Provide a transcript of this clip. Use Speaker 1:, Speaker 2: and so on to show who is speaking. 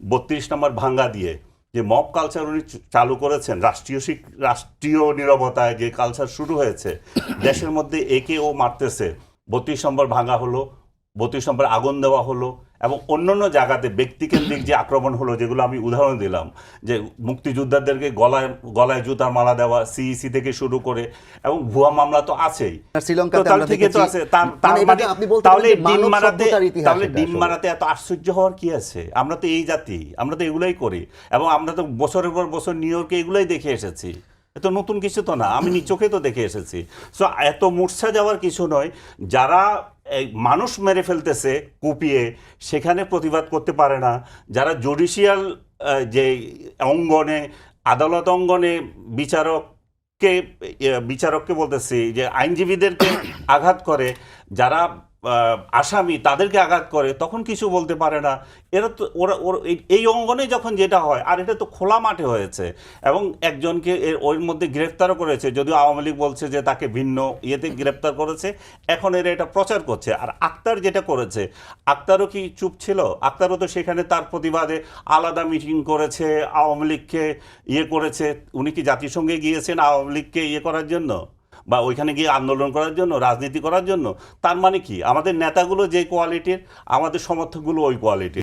Speaker 1: 32 নম্বর ভাঙ্গা দিয়ে যে মব কালচার উনি চালু করেছেন, রাষ্ট্রীয় নীরবতায় যে কালচার শুরু হয়েছে দেশের মধ্যে, একে ও মারতেছে। 32 নম্বর ভাঙ্গা হলো, 32 নম্বর আগুন দেওয়া হলো, এবং অন্যান্য জায়গাতে ব্যক্তিকেন্দ্রিক যে আক্রমণ হলো, যেগুলো আমি উদাহরণ দিলাম, যে মুক্তিযোদ্ধাদেরকে গলায় গলায় জুতার মালা দেওয়া, সিইসি থেকে শুরু করে, এবং ভুয়া মামলা তো আছেই, তাহলে ডিম মারাতে এত আশ্চর্য হওয়ার কি আছে? আমরা তো এই জাতি, আমরা তো এগুলাই করি, এবং আমরা তো বছরের পর বছর নিউ ইয়র্কে এগুলাই দেখে এসেছি। এত নতুন কিছু তো না, আমি চোখে তো দেখে এসেছি। সো এত মূর্ছা যাওয়ার কিছু নয়। যারা মানুষ মেরে ফেলতেছে কুপিয়ে, সেখানে প্রতিবাদ করতে পারে না, যারা জুডিশিয়াল যে অঙ্গনে, আদালত অঙ্গনে বিচারককে বলতেছি যে আইনজীবীদেরকে আঘাত করে, যারা আসামি তাদেরকে আঘাত করে, তখন কিছু বলতে পারে না। এরা তো ওরা এই অঙ্গনে যখন যেটা হয়, আর এটা তো খোলা মাঠে হয়েছে, এবং একজনকে ওর মধ্যে গ্রেফতারও করেছে, যদিও আওয়ামী লীগ বলছে যে তাকে ভিন্ন ইয়েতে গ্রেফতার করেছে, এখন এরা এটা প্রচার করছে। আর আক্তার যেটা করেছে, আক্তারও কি চুপ ছিল? আক্তারও তো সেখানে তার প্রতিবাদে আলাদা মিটিং করেছে, আওয়ামী লীগকে ইয়ে করেছে। উনি কি জাতিসংঘে গিয়েছেন আওয়ামী লীগকে ইয়ে করার জন্য, বা ওইখানে গিয়ে আন্দোলন করার জন্য, রাজনীতি করার জন্য? তার মানে কি আমাদের নেতাগুলো যে কোয়ালিটির, আমাদের সমর্থকগুলো ওই কোয়ালিটির।